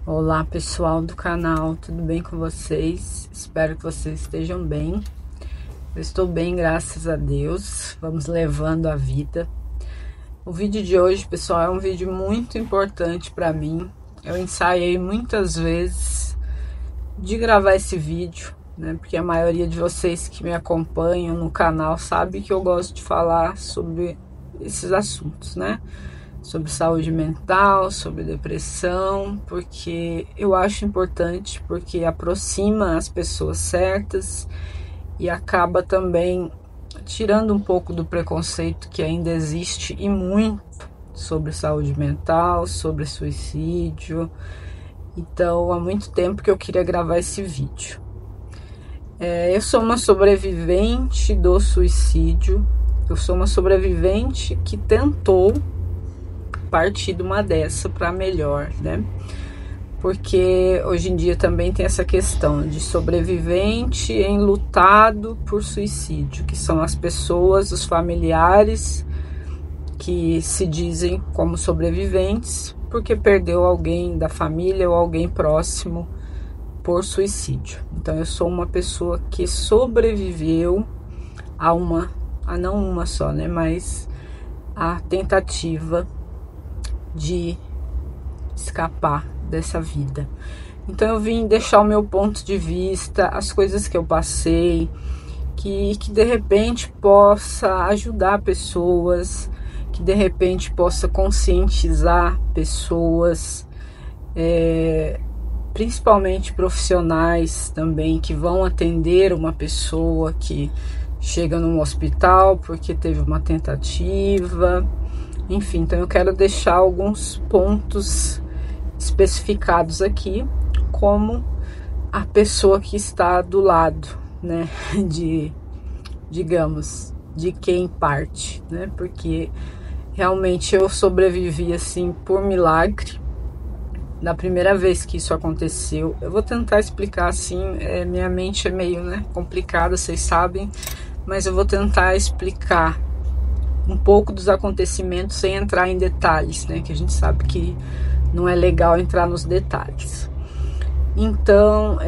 Olá pessoal do canal, tudo bem com vocês? Espero que vocês estejam bem. Eu estou bem, graças a Deus. Vamos levando a vida. O vídeo de hoje, pessoal, é um vídeo muito importante para mim. Eu ensaiei muitas vezes de gravar esse vídeo, né? Porque a maioria de vocês que me acompanham no canal sabe que eu gosto de falar sobre esses assuntos, né? Sobre saúde mental, sobre depressão, porque eu acho importante, porque aproxima as pessoas certas e acaba também tirando um pouco do preconceito que ainda existe e muito sobre saúde mental, sobre suicídio. Então, há muito tempo que eu queria gravar esse vídeo. Eu sou uma sobrevivente do suicídio, eu sou uma sobrevivente que tentou partir de uma dessa para melhor, né? Porque hoje em dia também tem essa questão de sobrevivente enlutado por suicídio, que são as pessoas, os familiares que se dizem como sobreviventes porque perdeu alguém da família ou alguém próximo por suicídio. Então eu sou uma pessoa que sobreviveu a não uma só, né? Mas a tentativa de escapar dessa vida. Então eu vim deixar o meu ponto de vista, as coisas que eu passei, que de repente possa ajudar pessoas, que de repente possa conscientizar pessoas, principalmente profissionais também, que vão atender uma pessoa que chega num hospital porque teve uma tentativa. Enfim, então eu quero deixar alguns pontos especificados aqui, como a pessoa que está do lado, né, digamos, de quem parte, né, porque realmente eu sobrevivi assim por milagre. Da primeira vez que isso aconteceu, eu vou tentar explicar assim, minha mente é meio, né, complicada, vocês sabem, mas eu vou tentar explicar um pouco dos acontecimentos sem entrar em detalhes, né? Que a gente sabe que não é legal entrar nos detalhes. Então,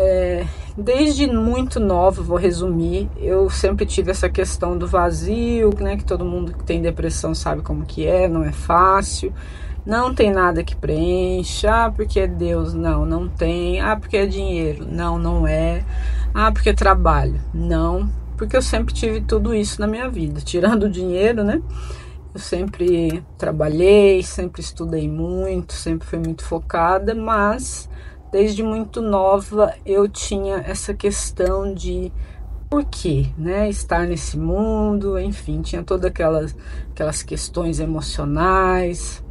desde muito nova, vou resumir, eu sempre tive essa questão do vazio, né? Que todo mundo que tem depressão sabe como que é, não é fácil. Não tem nada que preencha. Ah, porque é Deus. Não, não tem. Ah, porque é dinheiro. Não, não é. Ah, porque é trabalho. Não, porque eu sempre tive tudo isso na minha vida, tirando o dinheiro, né? Eu sempre trabalhei, sempre estudei muito, sempre fui muito focada, mas desde muito nova eu tinha essa questão de por quê, né? Estar nesse mundo, enfim, tinha todas aquelas questões emocionais.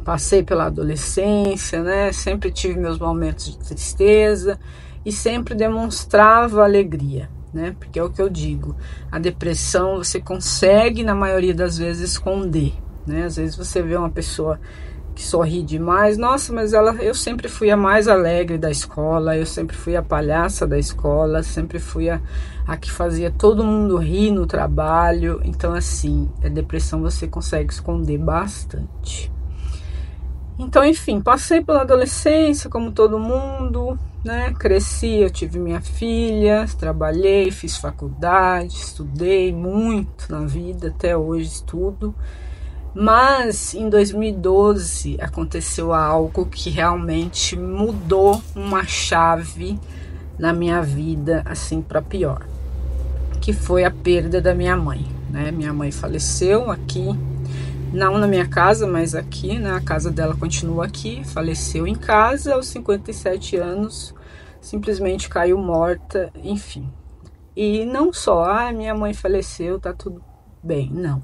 Passei pela adolescência, né? Sempre tive meus momentos de tristeza e sempre demonstrava alegria, né? Porque é o que eu digo, a depressão você consegue na maioria das vezes esconder, né? Às vezes você vê uma pessoa que sorri demais, nossa, mas eu sempre fui a mais alegre da escola, eu sempre fui a palhaça da escola, sempre fui a que fazia todo mundo rir no trabalho. Então assim, a depressão você consegue esconder bastante. Então, enfim, passei pela adolescência como todo mundo, né? Cresci, eu tive minha filha, trabalhei, fiz faculdade, estudei muito na vida, até hoje estudo. Mas em 2012 aconteceu algo que realmente mudou uma chave na minha vida, assim, para pior, que foi a perda da minha mãe, né? Minha mãe faleceu aqui, não na minha casa, mas aqui, né? A casa dela continua aqui. Faleceu em casa aos 57 anos, simplesmente caiu morta, enfim. E não só, minha mãe faleceu, tá tudo bem, não.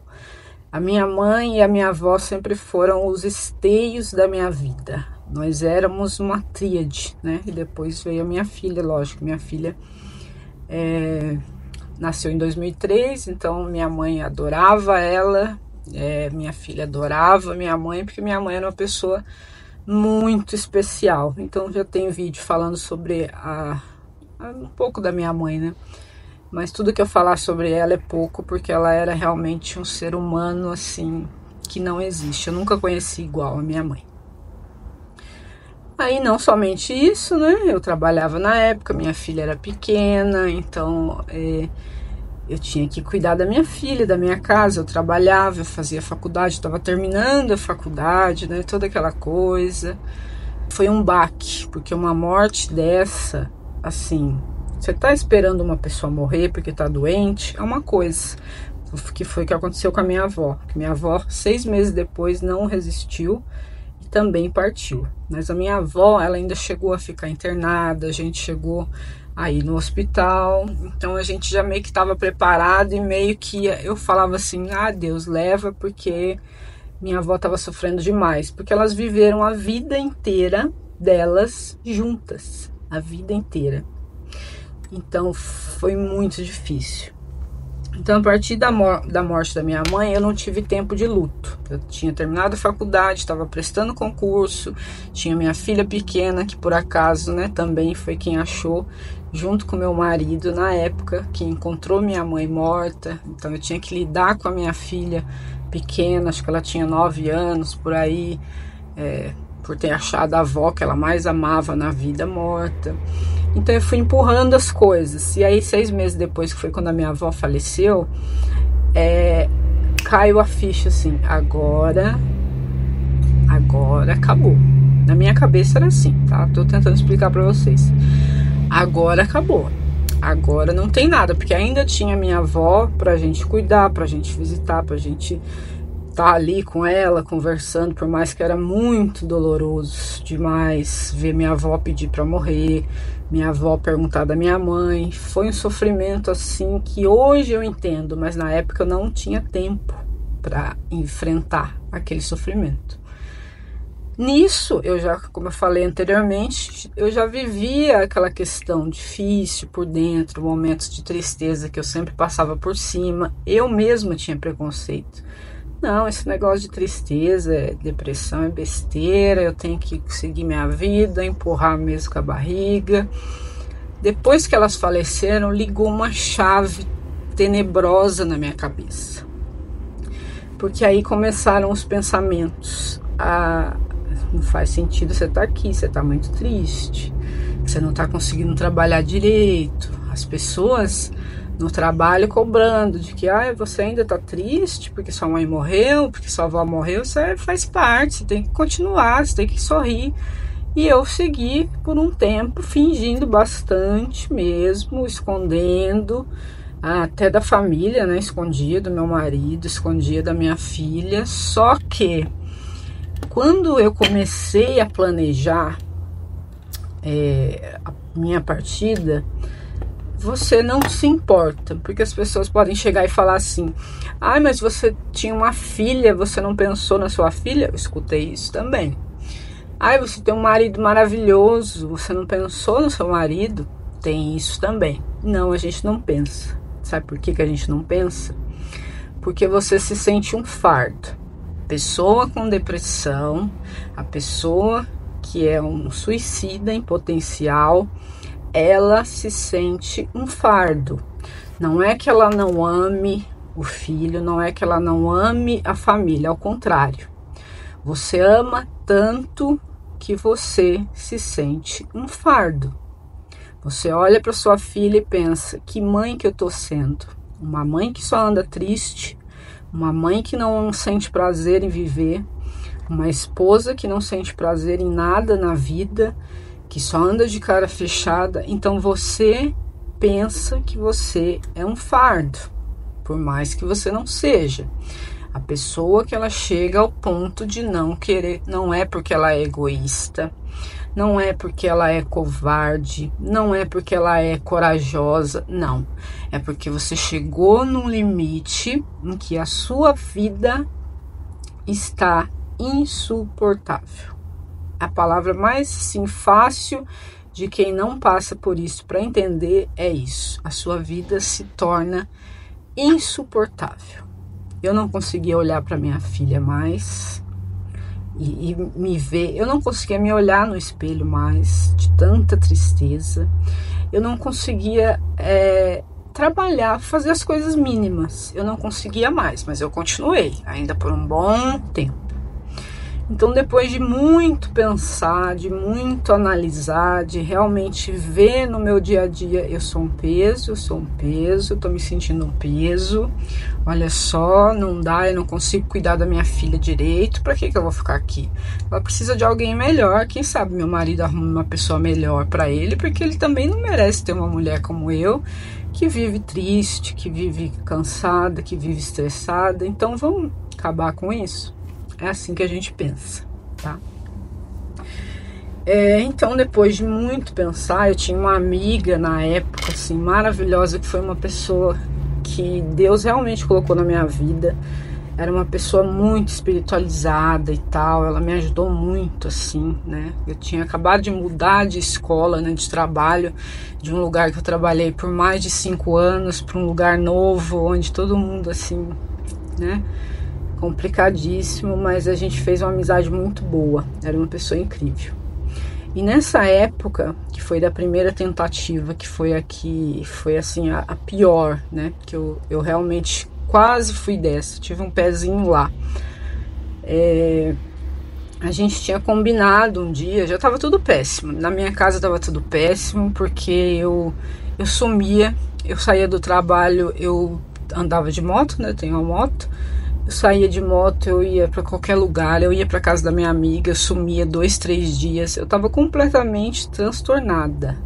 A minha mãe e a minha avó sempre foram os esteios da minha vida. Nós éramos uma tríade, né? E depois veio a minha filha, lógico, minha filha nasceu em 2003, então minha mãe adorava ela. Minha filha adorava minha mãe, porque minha mãe era uma pessoa muito especial. Então já tem vídeo falando sobre um pouco da minha mãe, né? Mas tudo que eu falar sobre ela é pouco, porque ela era realmente um ser humano assim que não existe. Eu nunca conheci igual a minha mãe. Aí não somente isso, né? Eu trabalhava na época, minha filha era pequena, então eu tinha que cuidar da minha filha, da minha casa. Eu trabalhava, eu fazia faculdade, estava terminando a faculdade, né? Toda aquela coisa. Foi um baque, porque uma morte dessa, assim, você tá esperando uma pessoa morrer porque tá doente, é uma coisa. Que foi o que aconteceu com a minha avó. Que minha avó, 6 meses depois, não resistiu e também partiu. Mas a minha avó, ela ainda chegou a ficar internada, a gente chegou aí no hospital, então a gente já meio que estava preparado e meio que eu falava assim, Deus, leva, porque minha avó estava sofrendo demais, porque elas viveram a vida inteira delas juntas, a vida inteira. Então foi muito difícil. Então, a partir da morte da minha mãe, eu não tive tempo de luto. Eu tinha terminado a faculdade, estava prestando concurso, tinha minha filha pequena, que por acaso, né, também foi quem achou, junto com meu marido, na época, que encontrou minha mãe morta. Então, eu tinha que lidar com a minha filha pequena, acho que ela tinha 9 anos, por aí, por ter achado a avó que ela mais amava na vida morta. Então eu fui empurrando as coisas. E aí 6 meses depois, que foi quando a minha avó faleceu, caiu a ficha assim, agora acabou. Na minha cabeça era assim, tá? Tô tentando explicar pra vocês. Agora acabou. Agora não tem nada, porque ainda tinha minha avó pra gente cuidar, pra gente visitar, pra gente estar ali com ela, conversando, por mais que era muito doloroso demais ver minha avó pedir para morrer, minha avó perguntar da minha mãe. Foi um sofrimento assim que hoje eu entendo, mas na época eu não tinha tempo para enfrentar aquele sofrimento. Nisso, eu já, como eu falei anteriormente, eu já vivia aquela questão difícil por dentro, momentos de tristeza que eu sempre passava por cima. Eu mesma tinha preconceito. Não, esse negócio de tristeza, depressão é besteira, eu tenho que seguir minha vida, empurrar mesmo com a barriga. Depois que elas faleceram, ligou uma chave tenebrosa na minha cabeça. Porque aí começaram os pensamentos. Não faz sentido você estar aqui, você está muito triste, você não está conseguindo trabalhar direito. As pessoas no trabalho cobrando de que você ainda tá triste porque sua mãe morreu, porque sua avó morreu. Você faz parte, você tem que continuar, você tem que sorrir. E eu segui por um tempo fingindo bastante mesmo, escondendo até da família, né? Escondia do meu marido, escondia da minha filha. Só que quando eu comecei a planejar a minha partida, você não se importa, porque as pessoas podem chegar e falar assim: mas você tinha uma filha, você não pensou na sua filha? Eu escutei isso também. Você tem um marido maravilhoso, você não pensou no seu marido? Tem isso também. Não, a gente não pensa. Sabe por que a gente não pensa? Porque você se sente um fardo. Pessoa com depressão, a pessoa que é um suicida em potencial, ela se sente um fardo. Não é que ela não ame o filho, não é que ela não ame a família, ao contrário. Você ama tanto que você se sente um fardo. Você olha para sua filha e pensa: que mãe que eu tô sendo? Uma mãe que só anda triste, uma mãe que não sente prazer em viver, uma esposa que não sente prazer em nada na vida, que só anda de cara fechada. Então você pensa que você é um fardo, por mais que você não seja. A pessoa que ela chega ao ponto de não querer, não é porque ela é egoísta, não é porque ela é covarde, não é porque ela é corajosa, não. É porque você chegou num limite em que a sua vida está insuportável. A palavra mais sim fácil de quem não passa por isso para entender é isso. A sua vida se torna insuportável. Eu não conseguia olhar para minha filha mais e me ver. Eu não conseguia me olhar no espelho mais, de tanta tristeza. Eu não conseguia trabalhar, fazer as coisas mínimas. Eu não conseguia mais, mas eu continuei ainda por um bom tempo. Então, depois de muito pensar, de muito analisar, de realmente ver no meu dia a dia, eu sou um peso, eu tô me sentindo um peso. Olha só, não dá, eu não consigo cuidar da minha filha direito, pra que eu vou ficar aqui? Ela precisa de alguém melhor, quem sabe meu marido arruma uma pessoa melhor pra ele, porque ele também não merece ter uma mulher como eu, que vive triste, que vive cansada, que vive estressada. Então, vamos acabar com isso? É assim que a gente pensa, tá? Então, depois de muito pensar, eu tinha uma amiga na época, assim, maravilhosa, que foi uma pessoa que Deus realmente colocou na minha vida. Era uma pessoa muito espiritualizada e tal, ela me ajudou muito, assim, né? Eu tinha acabado de mudar de escola, né, de trabalho, de um lugar que eu trabalhei por mais de 5 anos, para um lugar novo, onde todo mundo, assim, né? Complicadíssimo, mas a gente fez uma amizade muito boa. Era uma pessoa incrível. E nessa época, que foi da primeira tentativa, que foi aqui, foi assim a pior, né? Que eu realmente quase fui dessa, tive um pezinho lá. A gente tinha combinado um dia, já tava tudo péssimo. Na minha casa tava tudo péssimo, porque eu sumia, eu saía do trabalho, eu andava de moto, né? Tenho uma moto. Eu saía de moto, eu ia para qualquer lugar, eu ia para casa da minha amiga, eu sumia 2, 3 dias. Eu tava completamente transtornada.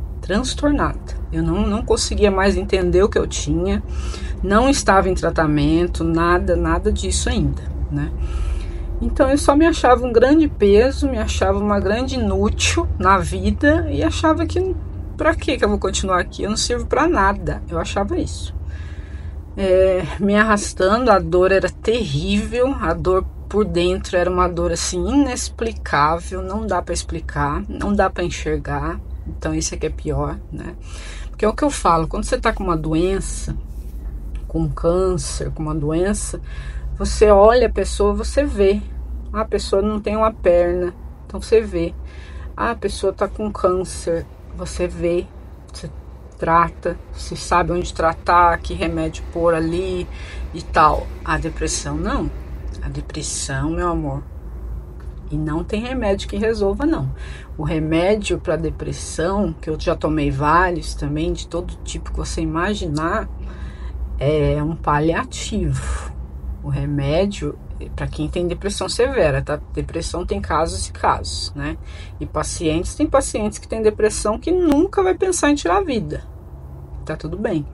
Eu não conseguia mais entender o que eu tinha, não estava em tratamento, nada disso ainda, né? Então eu só me achava um grande peso, me achava uma grande inútil na vida e achava que pra que eu vou continuar aqui? Eu não sirvo pra nada. Eu achava isso. Me arrastando, a dor era terrível, a dor por dentro era uma dor assim inexplicável, não dá para explicar, não dá para enxergar. Então isso é que é pior, né? Porque é o que eu falo, quando você tá com uma doença, com câncer, com uma doença, você olha a pessoa, você vê. A pessoa não tem uma perna, então você vê. A pessoa tá com câncer, você vê, você trata, se sabe onde tratar, que remédio pôr ali e tal. A depressão não. A depressão, meu amor, e não tem remédio que resolva, não. O remédio para depressão, que eu já tomei vários também, de todo tipo que você imaginar, é um paliativo. O remédio para quem tem depressão severa, tá? Depressão tem casos e casos, né? E tem pacientes que têm depressão que nunca vai pensar em tirar a vida. Tá tudo bem.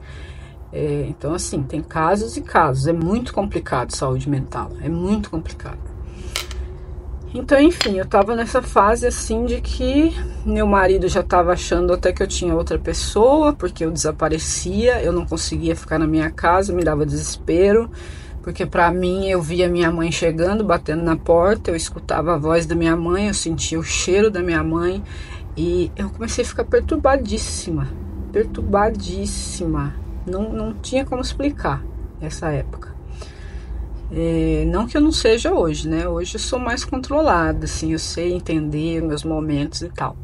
Então, assim, tem casos e casos. É muito complicado saúde mental. É muito complicado. Então, enfim, eu tava nessa fase, assim, de que meu marido já tava achando até que eu tinha outra pessoa, porque eu desaparecia, eu não conseguia ficar na minha casa, me dava desespero. Porque pra mim, eu via minha mãe chegando, batendo na porta, eu escutava a voz da minha mãe, eu sentia o cheiro da minha mãe e eu comecei a ficar perturbadíssima. Não tinha como explicar essa época. Não que eu não seja hoje, né? Hoje eu sou mais controlada, assim, eu sei entender meus momentos e tal.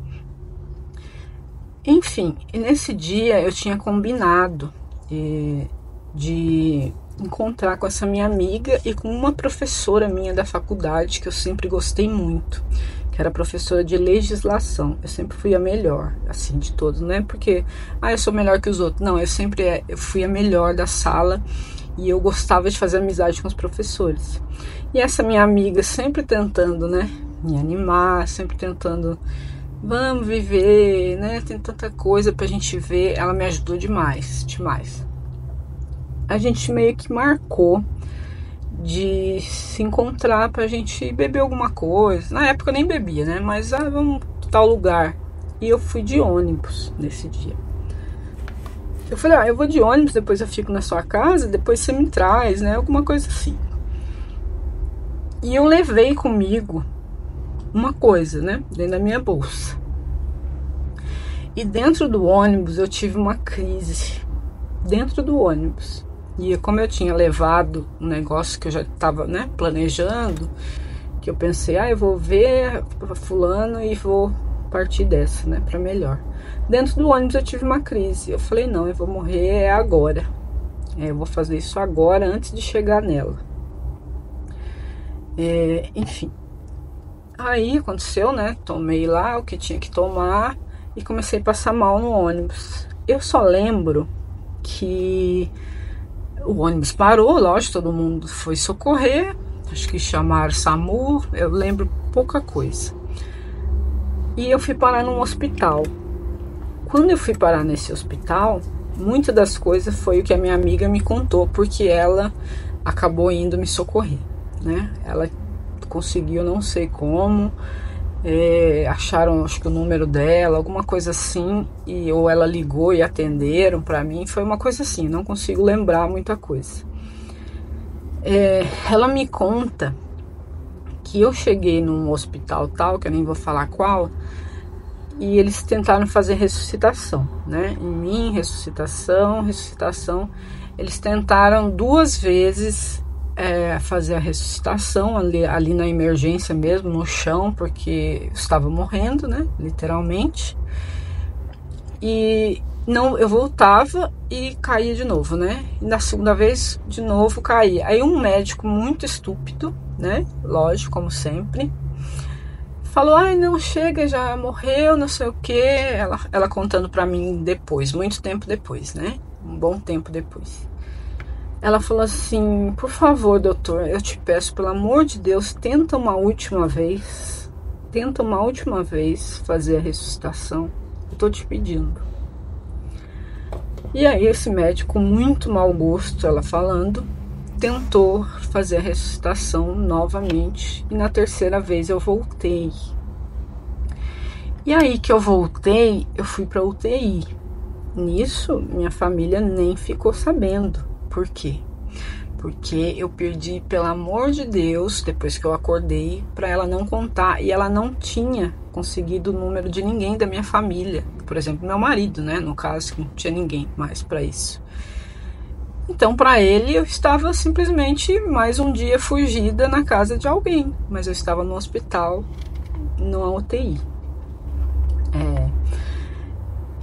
Enfim, e nesse dia eu tinha combinado de encontrar com essa minha amiga e com uma professora minha da faculdade que eu sempre gostei muito, que era professora de legislação. Eu sempre fui a melhor, assim, de todos, não é porque eu sou melhor que os outros, não, eu fui a melhor da sala e eu gostava de fazer amizade com os professores. E essa minha amiga sempre tentando, né, me animar, sempre tentando, vamos viver, né, tem tanta coisa pra gente ver. Ela me ajudou demais. A gente meio que marcou de se encontrar pra gente beber alguma coisa. Na época eu nem bebia, né? Mas vamos pra tal lugar. E eu fui de ônibus nesse dia. Eu falei, eu vou de ônibus, depois eu fico na sua casa, depois você me traz, né? Alguma coisa assim. E eu levei comigo uma coisa, né? Dentro da minha bolsa. E dentro do ônibus eu tive uma crise. Dentro do ônibus. E como eu tinha levado um negócio que eu já estava, né, planejando, que eu pensei, eu vou ver fulano e vou partir dessa, né, para melhor. Dentro do ônibus eu tive uma crise. Eu falei, não, eu vou morrer agora. Eu vou fazer isso agora, antes de chegar nela. Enfim. Aí aconteceu, né? Tomei lá o que tinha que tomar e comecei a passar mal no ônibus. Eu só lembro que o ônibus parou, lógico, todo mundo foi socorrer. Acho que chamaram SAMU, eu lembro pouca coisa. E eu fui parar num hospital. Quando eu fui parar nesse hospital, muitas das coisas foi o que a minha amiga me contou, porque ela acabou indo me socorrer, né? Ela conseguiu, não sei como, acharam, acho que o número dela, alguma coisa assim, ou ela ligou e atenderam para mim, foi uma coisa assim, não consigo lembrar muita coisa. Ela me conta que eu cheguei num hospital tal, que eu nem vou falar qual, e eles tentaram fazer ressuscitação, né? Em mim, ressuscitação. Eles tentaram 2 vezes fazer a ressuscitação ali na emergência mesmo, no chão, porque eu estava morrendo, né? Literalmente. E não, eu voltava e caía de novo, né? E na segunda vez, de novo, caía. Aí um médico muito estúpido, né? Lógico, como sempre, falou, ai, não, chega, já morreu, não sei o que. Ela contando pra mim depois, muito tempo depois, né? Um bom tempo depois. Ela falou assim, por favor, doutor, eu te peço, pelo amor de Deus, tenta uma última vez fazer a ressuscitação. Eu tô te pedindo. E aí esse médico, muito mau gosto, ela falando, tentou fazer a ressuscitação novamente, e na terceira vez eu voltei. E aí que eu voltei, eu fui para UTI. Nisso, minha família nem ficou sabendo. Por quê? Porque eu perdi, pelo amor de Deus, depois que eu acordei, para ela não contar. E ela não tinha conseguido o número de ninguém da minha família. Por exemplo, meu marido, né? No caso, que não tinha ninguém mais para isso. Então, para ele, eu estava simplesmente mais um dia fugida na casa de alguém. Mas eu estava no hospital, numa UTI.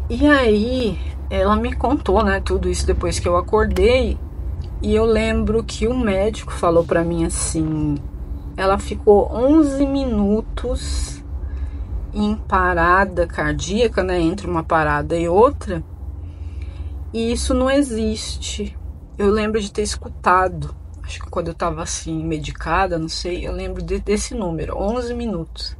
E aí, ela me contou, né, tudo isso depois que eu acordei. E eu lembro que o médico falou para mim assim, ela ficou 11 minutos em parada cardíaca, né, entre uma parada e outra. E isso não existe. Eu lembro de ter escutado, acho que quando eu tava assim, medicada, não sei, eu lembro desse número, 11 minutos.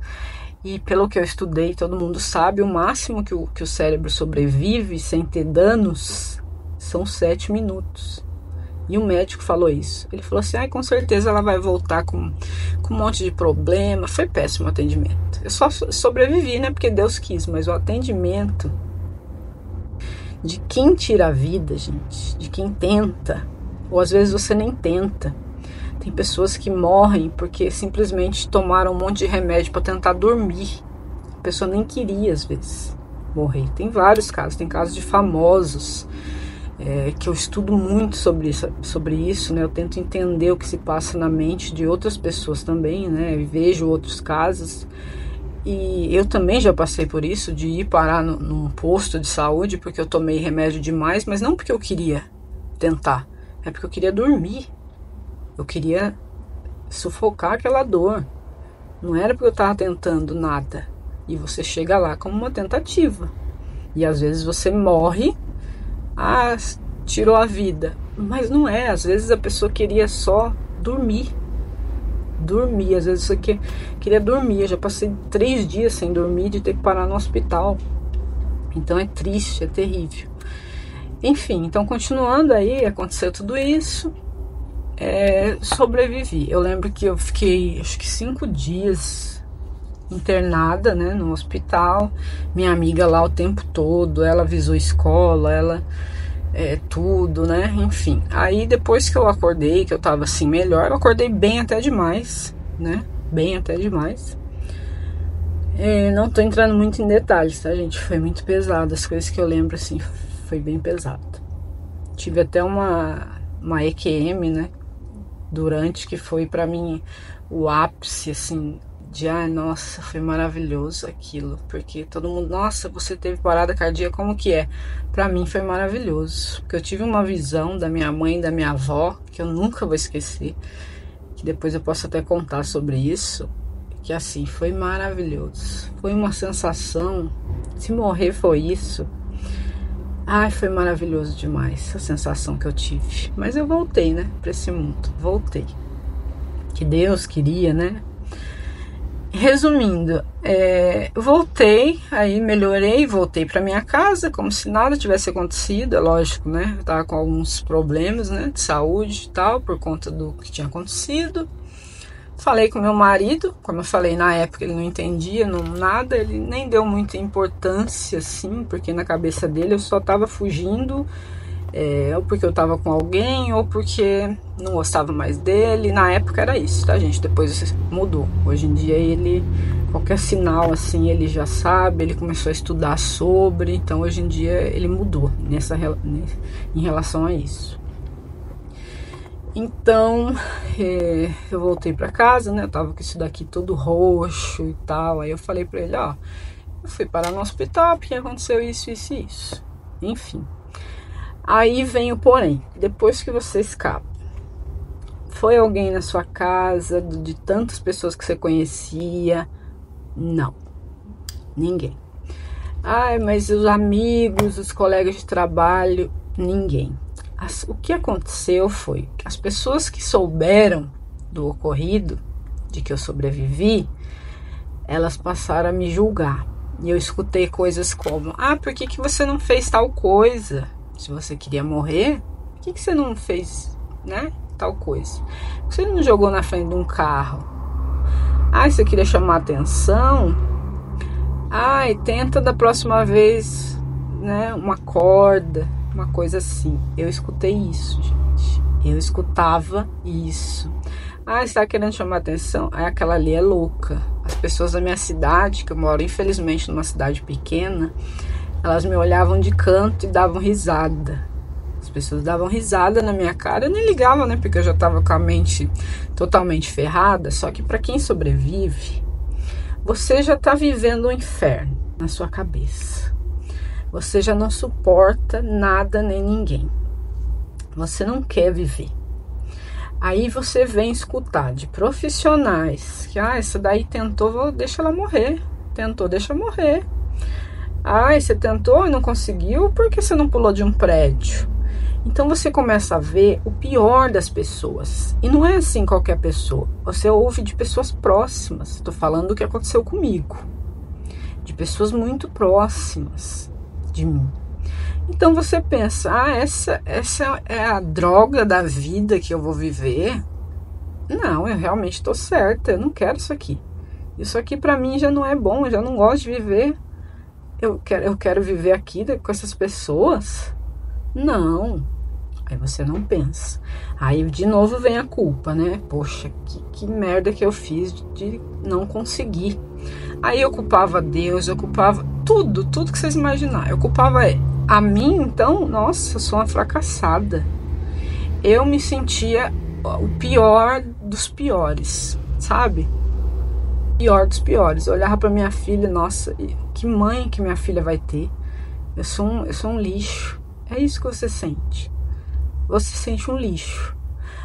E pelo que eu estudei, todo mundo sabe, o máximo que o cérebro sobrevive sem ter danos são 7 minutos. E o médico falou isso. Ele falou assim, com certeza ela vai voltar com um monte de problema. Foi péssimo o atendimento. Eu só sobrevivi, né, porque Deus quis, mas o atendimento de quem tira a vida, gente, de quem tenta, ou às vezes você nem tenta. Tem pessoas que morrem porque simplesmente tomaram um monte de remédio para tentar dormir. A pessoa nem queria, às vezes, morrer. Tem vários casos, tem casos de famosos, que eu estudo muito sobre isso, né? Eu tento entender o que se passa na mente de outras pessoas também, né? Eu vejo outros casos. E eu também já passei por isso, de ir parar num posto de saúde porque eu tomei remédio demais, mas não porque eu queria tentar, é porque eu queria dormir. Eu queria sufocar aquela dor. Não era porque eu estava tentando nada. E você chega lá como uma tentativa. E às vezes você morre, tirou a vida. Mas não é, às vezes a pessoa queria só dormir. Às vezes você queria dormir. Eu já passei 3 dias sem dormir, de ter que parar no hospital. Então é triste, é terrível. Enfim, então continuando aí, aconteceu tudo isso. Sobrevivi. Eu lembro que eu fiquei, acho que 5 dias internada, né, no hospital. Minha amiga lá o tempo todo, ela avisou a escola, ela tudo, né, enfim. Aí depois que eu acordei, que eu tava assim melhor, eu acordei bem até demais, né, bem até demais. Não tô entrando muito em detalhes, tá, gente? Foi muito pesado, as coisas que eu lembro, assim, foi bem pesado. Tive até uma EQM, né, durante, que foi pra mim o ápice, assim, de nossa, foi maravilhoso aquilo, porque todo mundo, nossa, você teve parada cardíaca, como que é? Pra mim foi maravilhoso, porque eu tive uma visão da minha mãe e da minha avó, que eu nunca vou esquecer, que depois eu posso até contar sobre isso, que assim, foi maravilhoso. Foi uma sensação, se morrer foi isso. Ai, foi maravilhoso demais a sensação que eu tive. Mas eu voltei, né, pra esse mundo, voltei. Que Deus queria, né? Resumindo, eu voltei, aí melhorei, voltei para minha casa como se nada tivesse acontecido. É lógico, né? Eu tava com alguns problemas, né, de saúde e tal, por conta do que tinha acontecido. Falei com meu marido, como eu falei na época, ele não entendia nada, ele nem deu muita importância, assim, porque na cabeça dele eu só tava fugindo, ou porque eu tava com alguém, ou porque não gostava mais dele. Na época era isso, tá, gente? Depois mudou. Hoje em dia ele, qualquer sinal assim, ele já sabe, ele começou a estudar sobre, então hoje em dia ele mudou em relação a isso. Então, eu voltei pra casa, né? Eu tava com isso daqui todo roxo e tal. Aí eu falei pra ele, ó, eu fui parar no hospital porque aconteceu isso, isso e isso. Enfim. Aí vem o porém, depois que você escapa, foi alguém na sua casa, de tantas pessoas que você conhecia? Não, ninguém. Ai, mas os amigos, os colegas de trabalho? Ninguém. O que aconteceu foi que as pessoas que souberam do ocorrido, de que eu sobrevivi, elas passaram a me julgar. E eu escutei coisas como, por que você não fez tal coisa? Se você queria morrer, por que você não fez, né, tal coisa? Por que você não jogou na frente de um carro? Você queria chamar atenção? Tenta da próxima vez, né, uma corda, uma coisa assim. Eu escutei isso, gente. Eu escutava isso. Você tá querendo chamar atenção? Aquela ali é louca. As pessoas da minha cidade, que eu moro infelizmente numa cidade pequena, elas me olhavam de canto e davam risada. As pessoas davam risada na minha cara. Eu nem ligava, né? Porque eu já tava com a mente totalmente ferrada. Só que para quem sobrevive, você já tá vivendo um inferno na sua cabeça. Você já não suporta nada nem ninguém. Você não quer viver. Aí você vem escutar de profissionais que, essa daí tentou, deixa ela morrer. Tentou, deixa morrer. Você tentou e não conseguiu, por que você não pulou de um prédio? Então você começa a ver o pior das pessoas. E não é assim qualquer pessoa. Você ouve de pessoas próximas. Estou falando do que aconteceu comigo. De pessoas muito próximas de mim. Então você pensa, essa é a droga da vida que eu vou viver? Não, eu realmente estou certa, eu não quero isso aqui. Isso aqui para mim já não é bom, eu já não gosto de viver. Eu quero viver aqui com essas pessoas? Não. Aí você não pensa. Aí de novo vem a culpa, né? Poxa, que merda que eu fiz de não conseguir. Aí eu culpava Deus, eu culpava tudo que vocês imaginarem. Eu culpava a mim, então, nossa, eu sou uma fracassada. Eu me sentia o pior dos piores, sabe? Pior dos piores. Eu olhava pra minha filha, nossa, que mãe que minha filha vai ter? Eu sou um lixo. É isso que você sente. Você sente um lixo.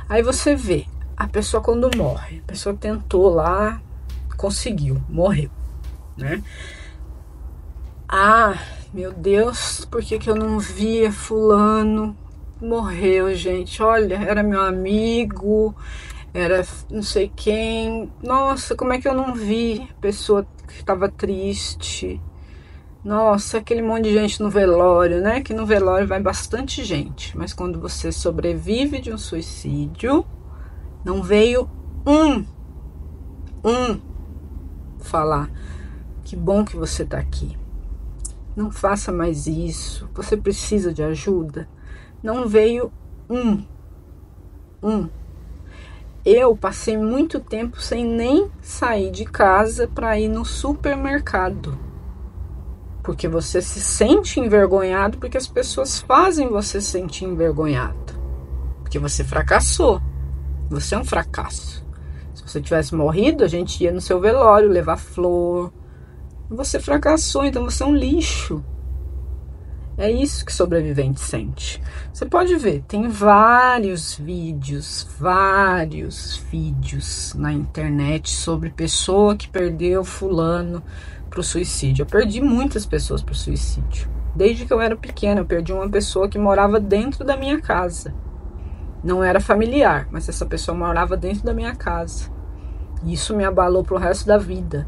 Aí você vê a pessoa quando morre. A pessoa tentou lá, conseguiu, morreu, né? Meu Deus, por que eu não via fulano? Morreu, gente. Olha, era meu amigo, era não sei quem. Nossa, como é que eu não vi? Pessoa que estava triste. Nossa, aquele monte de gente no velório, né? Que no velório vai bastante gente. Mas quando você sobrevive de um suicídio, não veio um falar: que bom que você tá aqui. Não faça mais isso. Você precisa de ajuda. Não veio um. Eu passei muito tempo sem nem sair de casa para ir no supermercado. Porque você se sente envergonhado, porque as pessoas fazem você se sentir envergonhado. Porque você fracassou. Você é um fracasso. Se você tivesse morrido, a gente ia no seu velório levar flor. Você fracassou, então você é um lixo. É isso que sobrevivente sente. Você pode ver, tem vários vídeos na internet sobre pessoa que perdeu fulano pro suicídio. Eu perdi muitas pessoas pro suicídio. Desde que eu era pequena, eu perdi uma pessoa que morava dentro da minha casa. Não era familiar, mas essa pessoa morava dentro da minha casa. E isso me abalou pro resto da vida.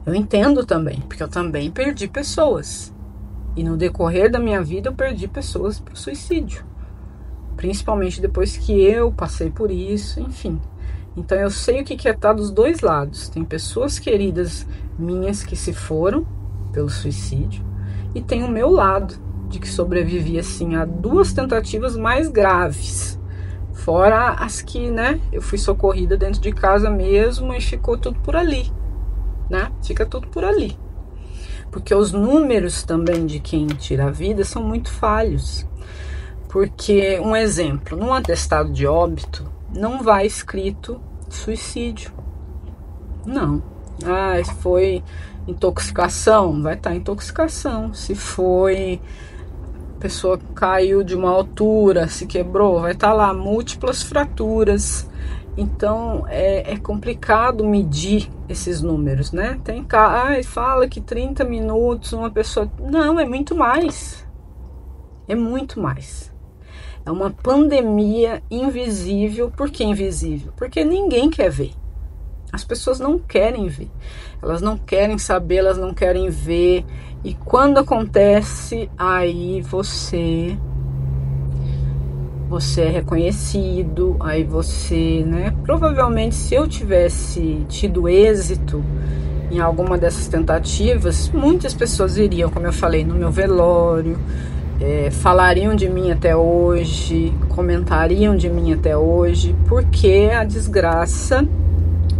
Eu entendo também, porque eu também perdi pessoas. E no decorrer da minha vida eu perdi pessoas pro suicídio. Principalmente depois que eu passei por isso, enfim. Então eu sei o que é estar dos dois lados. Tem pessoas queridas minhas que se foram pelo suicídio. E tem o meu lado, de que sobrevivi assim a 2 tentativas mais graves. Fora as que, né, eu fui socorrida dentro de casa mesmo e ficou tudo por ali, né? Fica tudo por ali. Porque os números também de quem tira a vida são muito falhos. Porque, um exemplo, num atestado de óbito, não vai escrito suicídio. Não. Ah, se foi intoxicação, vai estar intoxicação. Se foi pessoa caiu de uma altura, se quebrou, vai estar lá múltiplas fraturas. Então é complicado medir esses números, né? Fala que 30 minutos uma pessoa. Não, é muito mais. É muito mais. É uma pandemia invisível. Por que invisível? Porque ninguém quer ver. As pessoas não querem ver. Elas não querem saber, elas não querem ver. E quando acontece, aí você é reconhecido, aí você, né? Provavelmente, se eu tivesse tido êxito em alguma dessas tentativas, muitas pessoas iriam, como eu falei, no meu velório, falariam de mim até hoje, comentariam de mim até hoje, porque a desgraça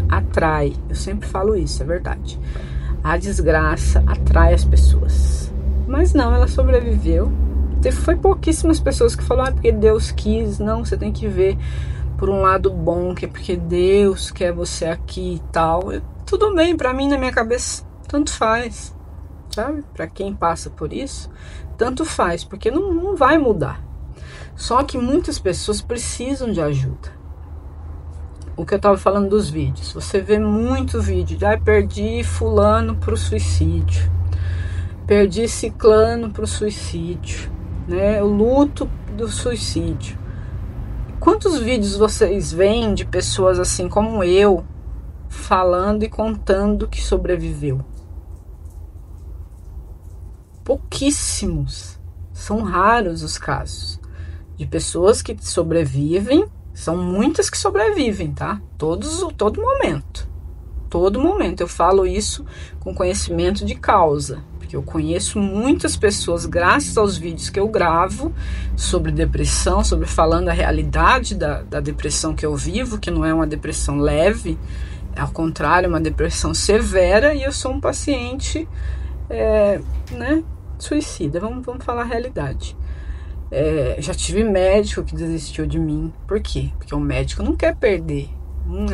atrai. Eu sempre falo isso, é verdade. A desgraça atrai as pessoas. Mas não, ela sobreviveu. Foi pouquíssimas pessoas que falaram, porque Deus quis. Não, você tem que ver por um lado bom, que é porque Deus quer você aqui e tal. Tudo bem, pra mim, na minha cabeça, tanto faz. Sabe? Pra quem passa por isso, tanto faz, porque não vai mudar. Só que muitas pessoas precisam de ajuda. O que eu estava falando dos vídeos, você vê muito vídeo de perdi fulano pro suicídio, perdi ciclano pro suicídio, né? O luto do suicídio. Quantos vídeos vocês veem de pessoas assim como eu falando e contando que sobreviveu? Pouquíssimos. São raros os casos de pessoas que sobrevivem. São muitas que sobrevivem, tá? Todo momento. Todo momento. Eu falo isso com conhecimento de causa. Porque eu conheço muitas pessoas, graças aos vídeos que eu gravo sobre depressão, sobre falando a realidade da depressão que eu vivo, que não é uma depressão leve, ao contrário, é uma depressão severa, e eu sou um paciente, né, suicida. Vamos falar a realidade. Já tive médico que desistiu de mim. Por quê? Porque o médico não quer perder.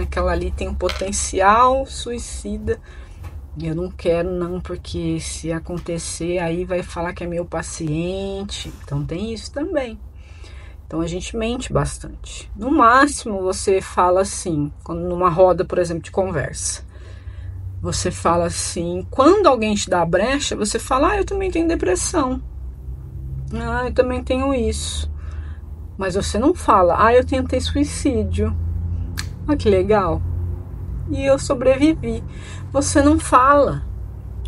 Aquela ali tem um potencial suicida e eu não quero não, porque se acontecer aí vai falar que é meu paciente. Então tem isso também. Então a gente mente bastante. No máximo você fala assim, quando numa roda, por exemplo, de conversa, você fala assim, quando alguém te dá a brecha, você fala, eu também tenho depressão. Eu também tenho isso. Mas você não fala, eu tentei suicídio. Que legal. E eu sobrevivi. Você não fala.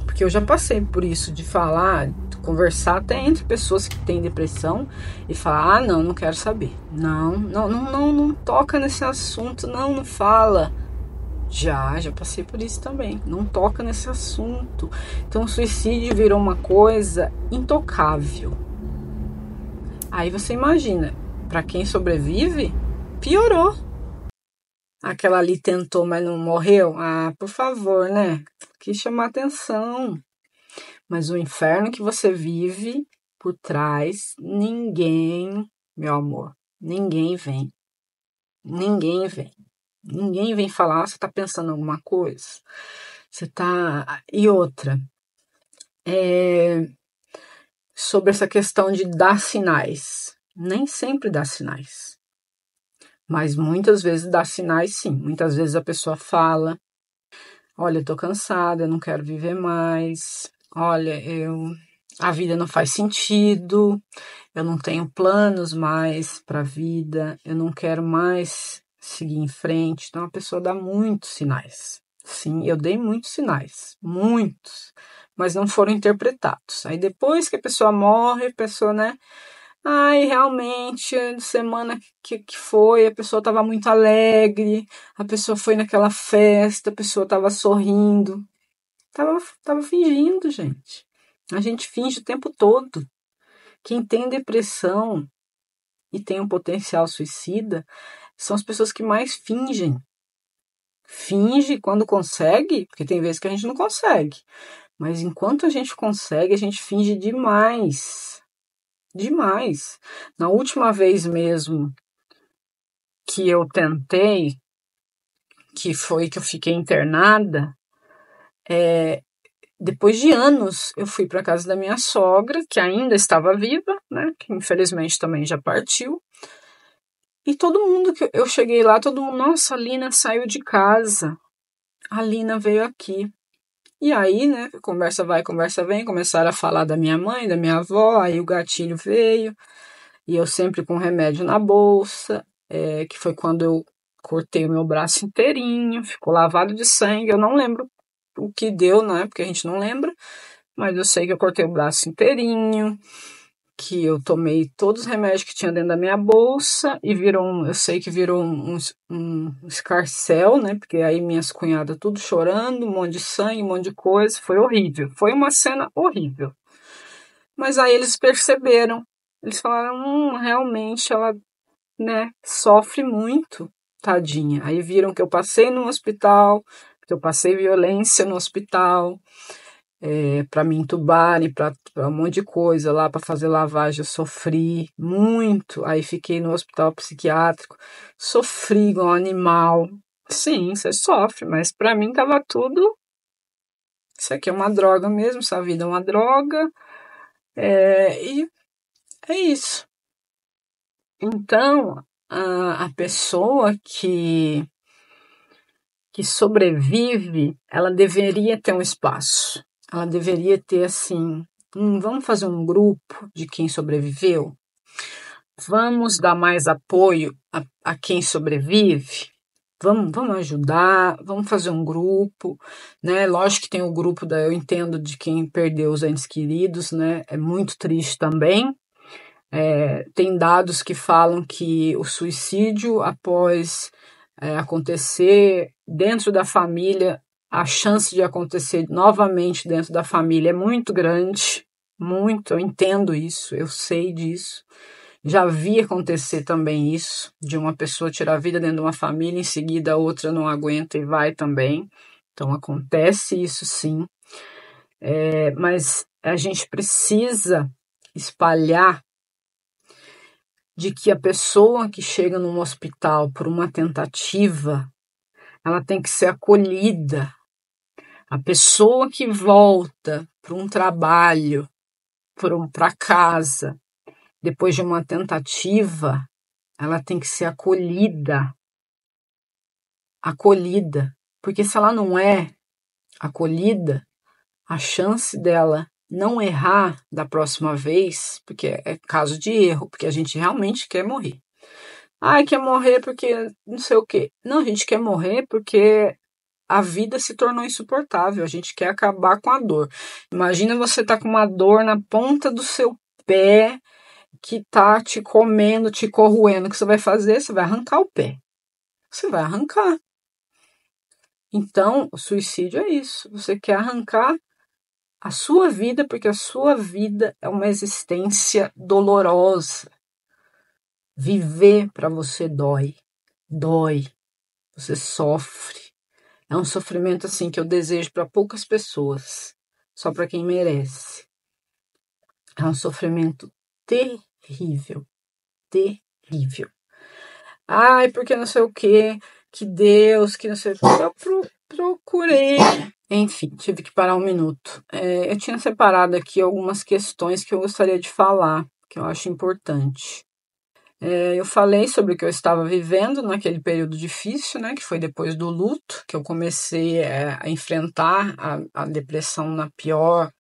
Porque eu já passei por isso de falar, de conversar até entre pessoas que têm depressão e falar, não quero saber. Não toca nesse assunto, não fala. Já passei por isso também. Não toca nesse assunto. Então o suicídio virou uma coisa intocável. Aí você imagina, para quem sobrevive, piorou. Aquela ali tentou, mas não morreu. Por favor, né? Quis chamar atenção. Mas o inferno que você vive por trás, ninguém, meu amor, ninguém vem. Ninguém vem. Ninguém vem falar, você tá pensando em alguma coisa? Você tá... E outra, sobre essa questão de dar sinais. Nem sempre dá sinais. Mas muitas vezes dá sinais, sim. Muitas vezes a pessoa fala: olha, eu tô cansada, eu não quero viver mais. Olha, a vida não faz sentido. Eu não tenho planos mais para a vida. Eu não quero mais seguir em frente. Então a pessoa dá muitos sinais. Sim, eu dei muitos sinais. Muitos. Mas não foram interpretados. Aí depois que a pessoa morre, a pessoa, né? Ai, realmente, semana que foi, a pessoa estava muito alegre, a pessoa foi naquela festa, a pessoa estava sorrindo. Tava fingindo, gente. A gente finge o tempo todo. Quem tem depressão e tem um potencial suicida são as pessoas que mais fingem. Finge quando consegue, porque tem vezes que a gente não consegue. Mas enquanto a gente consegue, a gente finge demais. Demais. Na última vez mesmo que eu tentei, que foi que eu fiquei internada, depois de anos eu fui para casa da minha sogra, que ainda estava viva, né? Que infelizmente também já partiu. E todo mundo que eu cheguei lá, todo mundo, nossa, a Lina saiu de casa. A Lina veio aqui. E aí, né, conversa vai, conversa vem, começaram a falar da minha mãe, da minha avó, aí o gatilho veio. E eu sempre com remédio na bolsa, que foi quando eu cortei o meu braço inteirinho, ficou lavado de sangue. Eu não lembro o que deu, né, porque a gente não lembra, mas eu sei que eu cortei o braço inteirinho, que eu tomei todos os remédios que tinha dentro da minha bolsa e eu sei que virou um escarcéu, né, porque aí minhas cunhadas tudo chorando, um monte de sangue, um monte de coisa, foi horrível, foi uma cena horrível. Mas aí eles perceberam, eles falaram, realmente ela, né, sofre muito, tadinha. Aí viram que eu passei no hospital, que eu passei violência no hospital, para me entubarem, para um monte de coisa lá, para fazer lavagem, eu sofri muito. Aí fiquei no hospital psiquiátrico, sofri igual um animal. Sim, você sofre, mas para mim tava tudo. Isso aqui é uma droga mesmo, essa vida é uma droga, e é isso. Então, a pessoa que sobrevive, ela deveria ter um espaço. Ela deveria ter, assim, vamos fazer um grupo de quem sobreviveu? Vamos dar mais apoio a quem sobrevive? Vamos ajudar, vamos fazer um grupo, né? Lógico que tem o grupo eu entendo de quem perdeu os entes queridos, né? É muito triste também. Tem dados que falam que o suicídio após acontecer dentro da família, a chance de acontecer novamente dentro da família é muito grande, muito, eu entendo isso, eu sei disso. Já vi acontecer também isso, de uma pessoa tirar a vida dentro de uma família, em seguida a outra não aguenta e vai também. Então acontece isso sim, mas a gente precisa espalhar de que a pessoa que chega num hospital por uma tentativa, ela tem que ser acolhida. A pessoa que volta para um trabalho, para casa, depois de uma tentativa, ela tem que ser acolhida. Acolhida. Porque se ela não é acolhida, a chance dela não errar da próxima vez, porque é caso de erro, porque a gente realmente quer morrer. Ai, quer morrer porque não sei o quê. Não, a gente quer morrer porque a vida se tornou insuportável. A gente quer acabar com a dor. Imagina você tá com uma dor na ponta do seu pé que tá te comendo, te corroendo. O que você vai fazer? Você vai arrancar o pé. Você vai arrancar. Então, o suicídio é isso. Você quer arrancar a sua vida porque a sua vida é uma existência dolorosa. Viver para você dói. Dói. Você sofre. É um sofrimento assim que eu desejo para poucas pessoas, só para quem merece. É um sofrimento terrível, terrível. Ai, porque não sei o que Deus, que não sei o que. procurei. Enfim, tive que parar um minuto. Eu tinha separado aqui algumas questões que eu gostaria de falar, que eu acho importante. Eu falei sobre o que eu estava vivendo naquele período difícil, né, que foi depois do luto, que eu comecei a enfrentar a depressão na pior.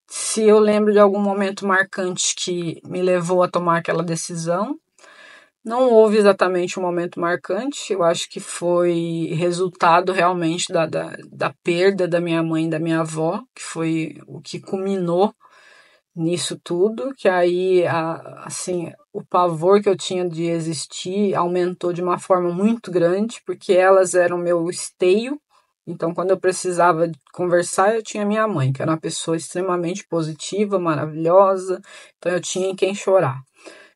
Se eu lembro de algum momento marcante que me levou a tomar aquela decisão, não houve exatamente um momento marcante. Eu acho que foi resultado realmente da perda da minha mãe e da minha avó, que foi o que culminou nisso tudo, que aí, assim, o pavor que eu tinha de existir aumentou de uma forma muito grande, porque elas eram meu esteio. Então, quando eu precisava conversar, eu tinha minha mãe, que era uma pessoa extremamente positiva, maravilhosa, então eu tinha em quem chorar.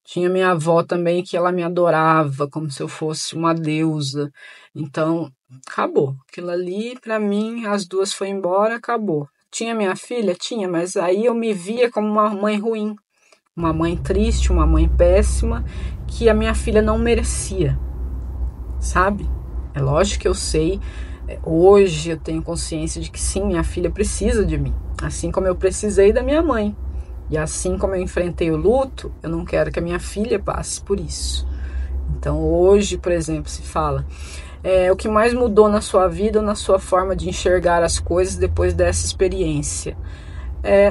Tinha minha avó também, que ela me adorava, como se eu fosse uma deusa. Então, acabou. Aquilo ali, para mim, as duas foi embora, acabou. Tinha minha filha? Tinha, mas aí eu me via como uma mãe ruim, uma mãe triste, uma mãe péssima, que a minha filha não merecia, sabe? É lógico que eu sei, hoje eu tenho consciência de que sim, minha filha precisa de mim, assim como eu precisei da minha mãe. E assim como eu enfrentei o luto, eu não quero que a minha filha passe por isso. Então hoje, por exemplo, se fala, o que mais mudou na sua vida ou na sua forma de enxergar as coisas depois dessa experiência?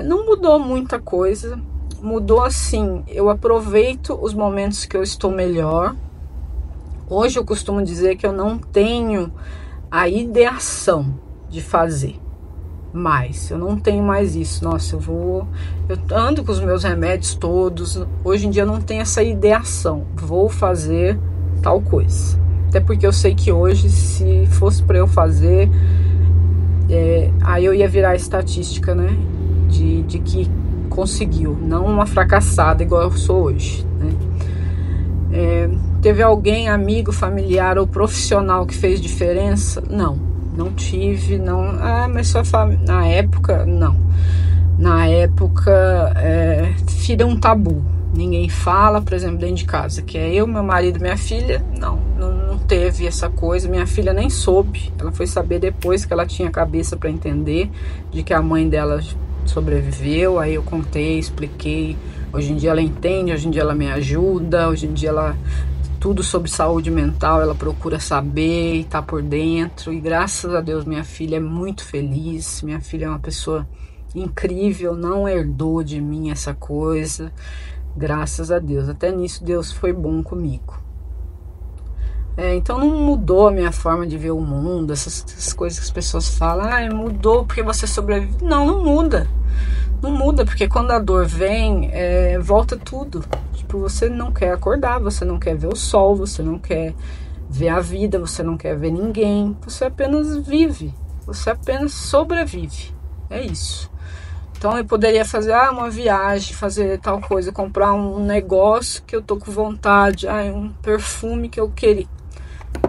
Não mudou muita coisa, mudou assim, eu aproveito os momentos que eu estou melhor. Hoje eu costumo dizer que eu não tenho a ideação de fazer mais, eu não tenho mais isso. Nossa, eu ando com os meus remédios todos, hoje em dia eu não tenho essa ideação, vou fazer tal coisa, até porque eu sei que hoje, se fosse para eu fazer, aí eu ia virar estatística, né, de que conseguiu, não uma fracassada igual eu sou hoje, né? Teve alguém, amigo, familiar ou profissional que fez diferença? Não tive, não. Mas sua família. Na época, não. Na época, filho é um tabu. Ninguém fala, por exemplo, dentro de casa, que é eu, meu marido, minha filha. Não teve essa coisa. Minha filha nem soube. Ela foi saber depois que ela tinha cabeça para entender de que a mãe dela sobreviveu. Aí eu contei, expliquei. Hoje em dia ela entende, hoje em dia ela me ajuda, hoje em dia ela... Tudo sobre saúde mental, ela procura saber e tá por dentro. E graças a Deus minha filha é muito feliz. Minha filha é uma pessoa incrível, não herdou de mim essa coisa. Graças a Deus. Até nisso Deus foi bom comigo. Então não mudou a minha forma de ver o mundo, essas coisas que as pessoas falam. Mudou porque você sobrevive. Não muda. Não muda, porque quando a dor vem, volta tudo. Tipo, você não quer acordar, você não quer ver o sol, você não quer ver a vida, você não quer ver ninguém. Você apenas vive, você apenas sobrevive. É isso. Então eu poderia fazer uma viagem, fazer tal coisa, comprar um negócio que eu tô com vontade, um perfume que eu queria.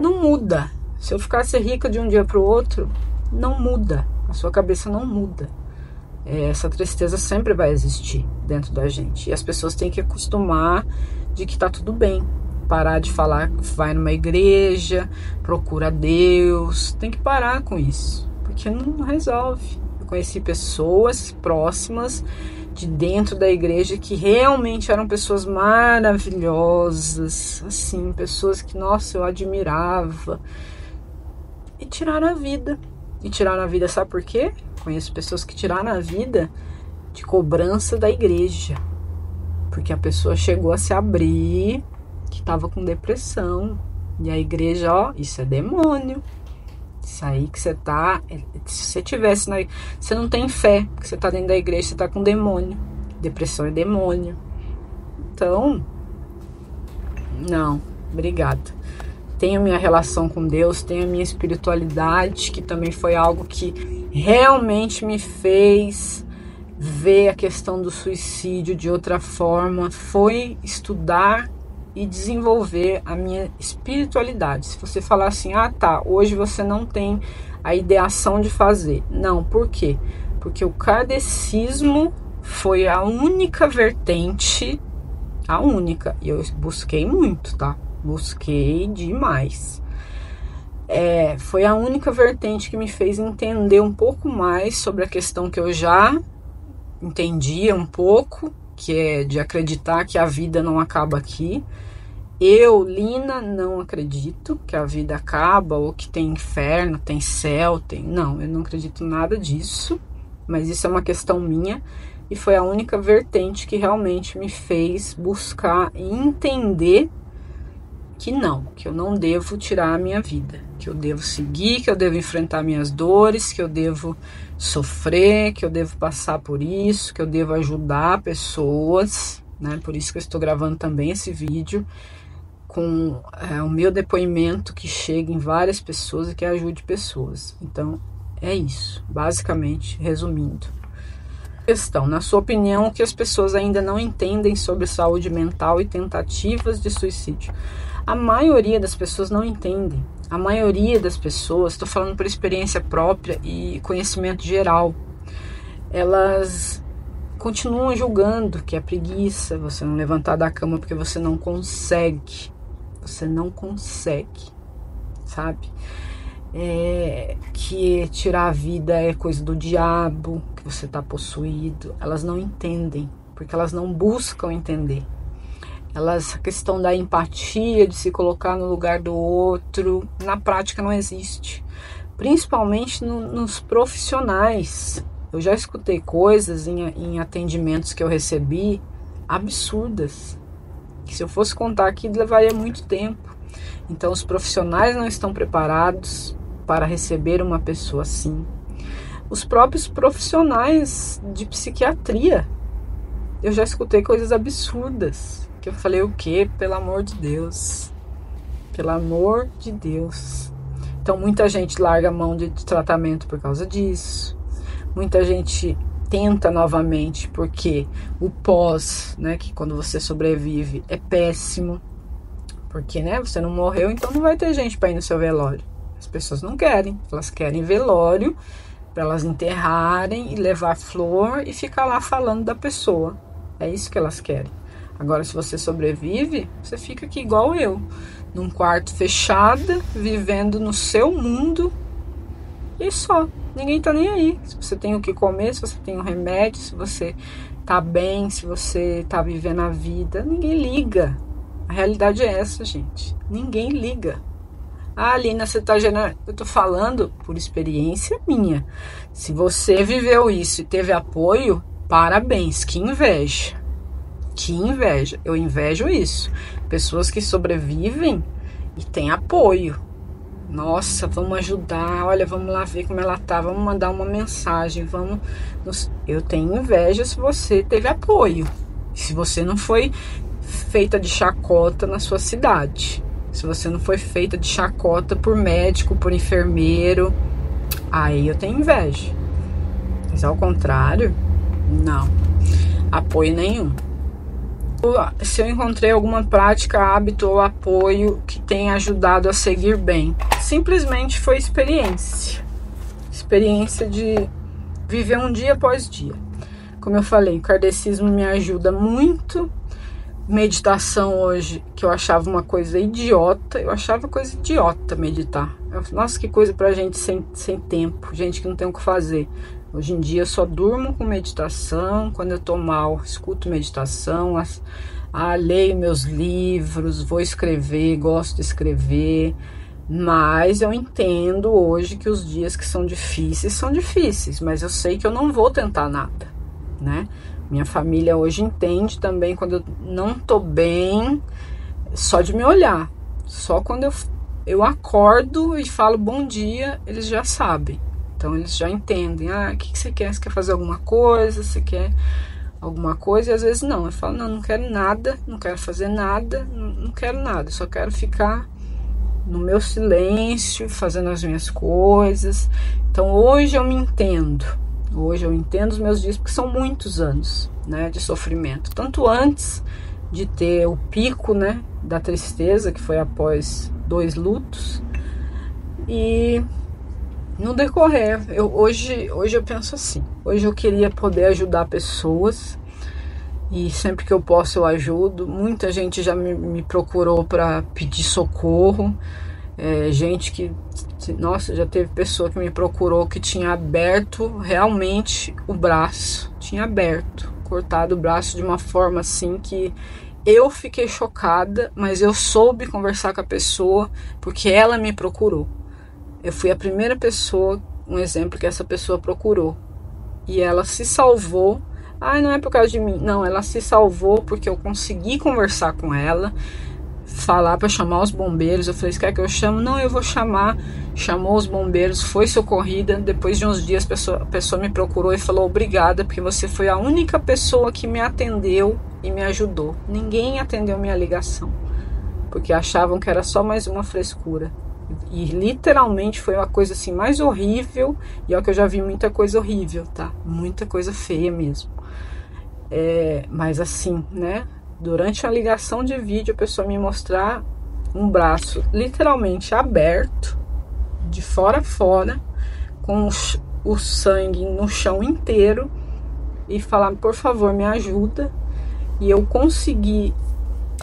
Não muda. Se eu ficasse rica de um dia pro outro, não muda. A sua cabeça não muda. Essa tristeza sempre vai existir dentro da gente. E as pessoas têm que acostumar de que tá tudo bem. Parar de falar que vai numa igreja, procura Deus. Tem que parar com isso, porque não resolve. Eu conheci pessoas próximas de dentro da igreja que realmente eram pessoas maravilhosas, assim, pessoas que, nossa, eu admirava. E tiraram a vida. E tiraram a vida, sabe por quê? Conheço pessoas que tiraram a vida de cobrança da igreja, porque a pessoa chegou a se abrir, que estava com depressão, e a igreja, isso é demônio, isso aí que você tá, se você tivesse, você não tem fé, porque você tá dentro da igreja, você tá com demônio, depressão é demônio. Então, não, obrigada. Tenho minha relação com Deus, tenho a minha espiritualidade, que também foi algo que realmente me fez ver a questão do suicídio de outra forma, foi estudar e desenvolver a minha espiritualidade. Se você falar assim, hoje você não tem a ideação de fazer. Não, por quê? Porque o kardecismo foi a única vertente, e eu busquei muito, tá? Busquei demais. Foi a única vertente que me fez entender um pouco mais sobre a questão que eu já entendia um pouco, que é de acreditar que a vida não acaba aqui. Eu, Lina, não acredito que a vida acaba ou que tem inferno, tem céu, Não, eu não acredito em nada disso, mas isso é uma questão minha e foi a única vertente que realmente me fez buscar e entender que eu não devo tirar a minha vida, que eu devo seguir, que eu devo enfrentar minhas dores, que eu devo sofrer, que eu devo passar por isso, que eu devo ajudar pessoas, né? Por isso que eu estou gravando também esse vídeo com o meu depoimento que chegue em várias pessoas e que ajude pessoas. Então, é isso, basicamente, resumindo. Questão, na sua opinião, o que as pessoas ainda não entendem sobre saúde mental e tentativas de suicídio? A maioria das pessoas não entendem. A maioria das pessoas, estou falando por experiência própria e conhecimento geral, elas continuam julgando que é preguiça, você não levantar da cama porque você não consegue. Você não consegue, sabe? Que tirar a vida é coisa do diabo, que você está possuído. Elas não entendem, porque elas não buscam entender. A questão da empatia, de se colocar no lugar do outro, na prática não existe. Principalmente nos profissionais. Eu já escutei coisas em atendimentos que eu recebi absurdas, que se eu fosse contar aqui levaria muito tempo. Então os profissionais não estão preparados para receber uma pessoa assim. Os próprios profissionais de psiquiatria, eu já escutei coisas absurdas, que eu falei, o quê? Pelo amor de Deus. Pelo amor de Deus. Então muita gente larga a mão de tratamento por causa disso. Muita gente tenta novamente porque o pós, né, que quando você sobrevive é péssimo, porque, né, você não morreu, então não vai ter gente para ir no seu velório. As pessoas não querem, elas querem velório para elas enterrarem e levar flor e ficar lá falando da pessoa. É isso que elas querem. Agora, se você sobrevive, você fica aqui igual eu, num quarto fechado, vivendo no seu mundo e só. Ninguém tá nem aí. Se você tem o que comer, se você tem um remédio, se você tá bem, se você tá vivendo a vida, ninguém liga. A realidade é essa, gente. Ninguém liga. Ah, Lina, você tá gerando... Eu tô falando por experiência minha. Se você viveu isso e teve apoio, parabéns. Que inveja. Que inveja. Eu invejo isso. Pessoas que sobrevivem e têm apoio. Nossa, vamos ajudar, olha, vamos lá ver como ela tá, vamos mandar uma mensagem, Eu tenho inveja se você teve apoio, se você não foi feita de chacota na sua cidade, se você não foi feita de chacota por médico, por enfermeiro, aí eu tenho inveja. Mas ao contrário, não, apoio nenhum. Se eu encontrei alguma prática, hábito ou apoio que tenha ajudado a seguir bem, simplesmente foi experiência de viver um dia após dia. Como eu falei, o kardecismo me ajuda muito. Meditação hoje, que eu achava uma coisa idiota, meditar. Nossa, que coisa pra gente sem tempo, gente que não tem o que fazer. Hoje em dia eu só durmo com meditação, quando eu tô mal, escuto meditação, leio meus livros, vou escrever, gosto de escrever, mas eu entendo hoje que os dias que são difíceis, mas eu sei que eu não vou tentar nada, né? Minha família hoje entende também quando eu não tô bem, só de me olhar, só quando eu acordo e falo bom dia, eles já sabem. Então eles já entendem, o que você quer? Você quer fazer alguma coisa? Você quer alguma coisa? E às vezes não, eu falo, não quero nada, não quero fazer nada, não quero nada, só quero ficar no meu silêncio, fazendo as minhas coisas. Então hoje eu me entendo, os meus dias, porque são muitos anos, né, de sofrimento, tanto antes de ter o pico, né, da tristeza, que foi após 2 lutos, e no decorrer, hoje eu penso assim, hoje eu queria poder ajudar pessoas, e sempre que eu posso eu ajudo. Muita gente já me procurou para pedir socorro, Gente que, nossa, já teve pessoa que me procurou que tinha aberto realmente o braço, tinha aberto, cortado o braço de uma forma assim que eu fiquei chocada, mas eu soube conversar com a pessoa porque ela me procurou. Eu fui a primeira pessoa, um exemplo que essa pessoa procurou, e ela se salvou. Não é por causa de mim, não, ela se salvou porque eu consegui conversar com ela, falar para chamar os bombeiros. Eu falei, você quer que eu chamo? Não, eu vou chamar. Chamou os bombeiros, foi socorrida. Depois de uns dias a pessoa me procurou e falou, obrigada, porque você foi a única pessoa que me atendeu e me ajudou. Ninguém atendeu minha ligação, porque achavam que era só mais uma frescura. E literalmente foi uma coisa assim mais horrível. E é que eu já vi muita coisa horrível, tá? Muita coisa feia mesmo. Mas assim, né? Durante a ligação de vídeo, a pessoa me mostrar um braço literalmente aberto, de fora a fora, com o sangue no chão inteiro, e falar, por favor, me ajuda. E eu consegui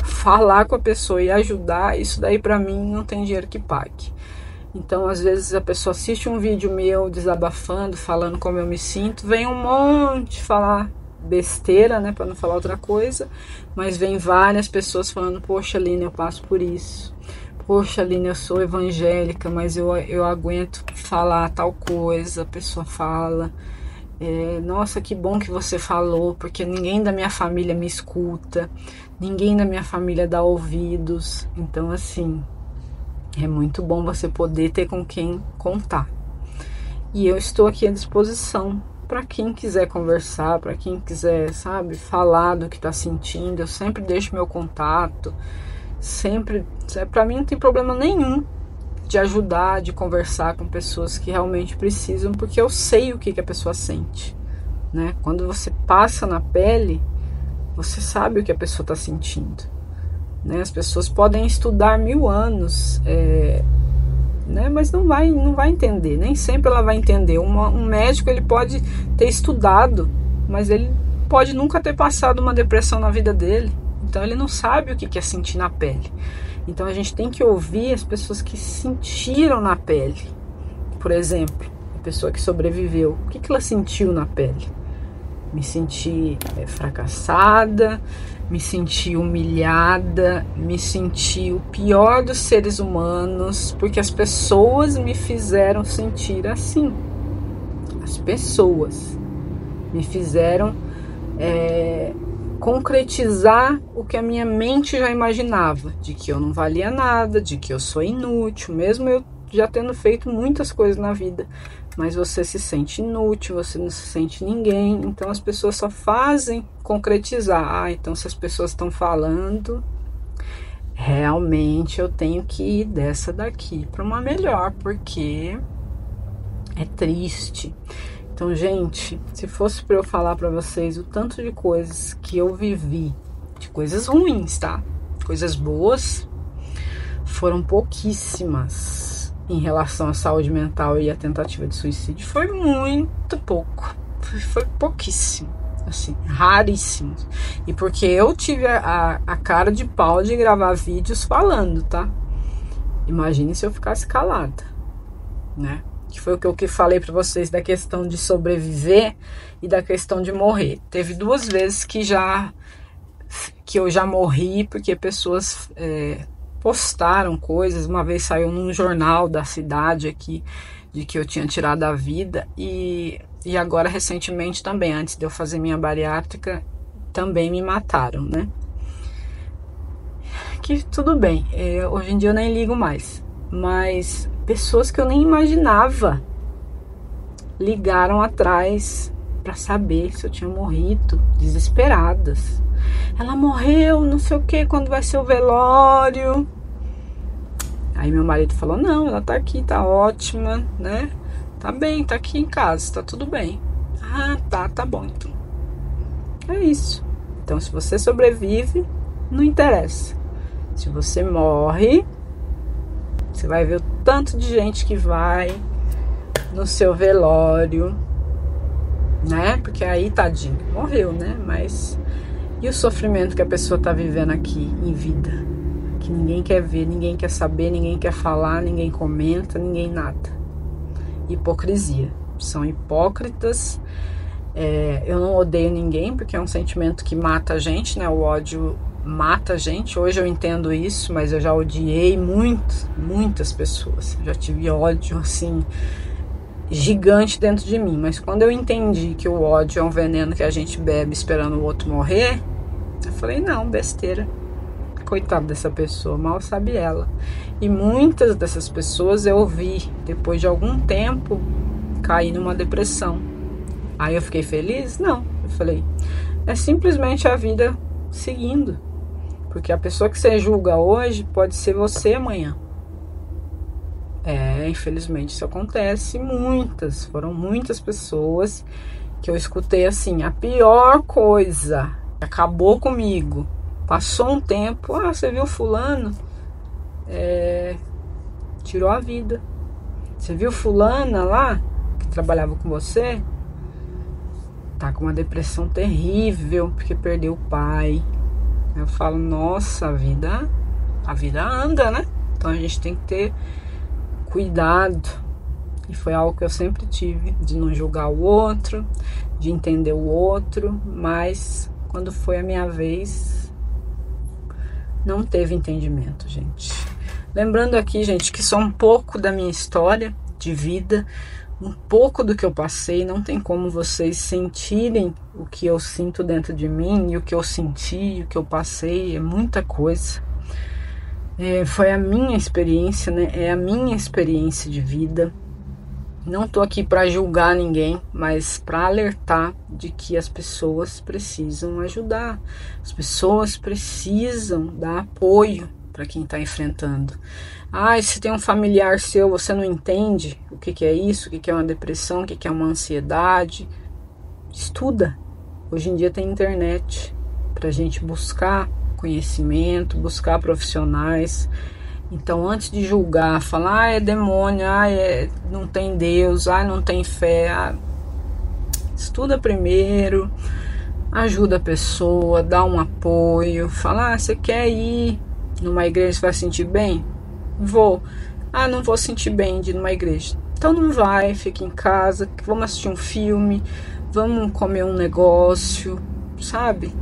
falar com a pessoa e ajudar. Isso daí pra mim não tem dinheiro que pague. Então, às vezes a pessoa assiste um vídeo meu desabafando, falando como eu me sinto, vem um monte falar besteira, né, para não falar outra coisa, mas vem várias pessoas falando, poxa, Aline, eu passo por isso, poxa, Aline, eu sou evangélica, mas eu aguento falar tal coisa. A pessoa fala, nossa, que bom que você falou, porque ninguém da minha família me escuta, ninguém da minha família dá ouvidos. Então, assim, é muito bom você poder ter com quem contar. E eu estou aqui à disposição para quem quiser conversar, para quem quiser, sabe, falar do que está sentindo. Eu sempre deixo meu contato, sempre, para mim não tem problema nenhum de ajudar, de conversar com pessoas que realmente precisam, porque eu sei o que a pessoa sente, né? Quando você passa na pele, você sabe o que a pessoa está sentindo, né? As pessoas podem estudar 1000 anos, né? Mas não vai entender, nem sempre ela vai entender. Um médico, ele pode ter estudado, mas ele pode nunca ter passado uma depressão na vida dele, então ele não sabe o que é sentir na pele. Então a gente tem que ouvir as pessoas que sentiram na pele. Por exemplo, a pessoa que sobreviveu, o que ela sentiu na pele? Me senti fracassada, me senti humilhada, me senti o pior dos seres humanos, porque as pessoas me fizeram sentir assim. As pessoas me fizeram concretizar o que a minha mente já imaginava, de que eu não valia nada, de que eu sou inútil, mesmo eu já tendo feito muitas coisas na vida. Mas você se sente inútil, você não se sente ninguém. Então as pessoas só fazem concretizar. Então se as pessoas estão falando, realmente eu tenho que ir dessa daqui para uma melhor, porque é triste. Então, gente, se fosse para eu falar para vocês o tanto de coisas que eu vivi, de coisas ruins, tá? Coisas boas foram pouquíssimas. Em relação à saúde mental e à tentativa de suicídio, foi muito pouco, foi pouquíssimo, assim, raríssimo. E porque eu tive a cara de pau de gravar vídeos falando, tá? Imagine se eu ficasse calada, né? Que foi o que eu falei pra vocês da questão de sobreviver e da questão de morrer. Teve 2 vezes que eu já morri porque pessoas postaram coisas. Uma vez saiu num jornal da cidade aqui de que eu tinha tirado a vida, e agora recentemente também, antes de eu fazer minha bariátrica, também me mataram, né? Que tudo bem, hoje em dia eu nem ligo mais, mas pessoas que eu nem imaginava ligaram atrás para saber se eu tinha morrido, desesperadas. Ela morreu, não sei o que, quando vai ser o velório? Aí meu marido falou, não, ela tá aqui, tá ótima, né? Tá bem, tá aqui em casa, tá tudo bem. Ah, tá bom, então. É isso. Então, se você sobrevive, não interessa. Se você morre, você vai ver o tanto de gente que vai no seu velório, né? Porque aí, tadinho, morreu, né? Mas e o sofrimento que a pessoa tá vivendo aqui em vida? que ninguém quer ver, ninguém quer saber, ninguém quer falar, ninguém comenta, ninguém nada. Hipocrisia. São hipócritas. Eu não odeio ninguém, porque é um sentimento que mata a gente, né? O ódio mata a gente. Hoje eu entendo isso, mas eu já odiei muitas pessoas. Já tive ódio, assim, gigante dentro de mim. Mas quando eu entendi que o ódio é um veneno que a gente bebe esperando o outro morrer, eu falei, não, besteira. Coitada dessa pessoa, mal sabe ela. E muitas dessas pessoas eu vi, depois de algum tempo, cair numa depressão. Aí eu fiquei feliz? Não. Eu falei, é simplesmente a vida seguindo. Porque a pessoa que você julga hoje pode ser você amanhã. Infelizmente isso acontece. Foram muitas pessoas que eu escutei assim, a pior coisa, acabou comigo. Passou um tempo, você viu fulano? Tirou a vida. Você viu fulana lá, que trabalhava com você? Tá com uma depressão terrível, porque perdeu o pai. Eu falo, nossa, a vida anda, né? Então a gente tem que ter cuidado. E foi algo que eu sempre tive, de não julgar o outro, de entender o outro, mas quando foi a minha vez, não teve entendimento, gente. Lembrando aqui, gente, que só um pouco da minha história de vida, um pouco do que eu passei, não tem como vocês sentirem o que eu sinto dentro de mim, e o que eu senti, o que eu passei, é muita coisa. Foi a minha experiência, né? É a minha experiência de vida. Não tô aqui para julgar ninguém, mas para alertar de que as pessoas precisam ajudar. As pessoas precisam dar apoio para quem está enfrentando. Se tem um familiar seu, você não entende o que é isso, o que é uma depressão, o que é uma ansiedade. Estuda. Hoje em dia tem internet para a gente buscar conhecimento, buscar profissionais. Então, antes de julgar, falar, é demônio, não tem Deus, não tem fé, estuda primeiro, ajuda a pessoa, dá um apoio, fala, você quer ir numa igreja, você vai sentir bem? Vou. Não vou sentir bem de ir numa igreja. Então não vai, fica em casa, vamos assistir um filme, vamos comer um negócio, sabe?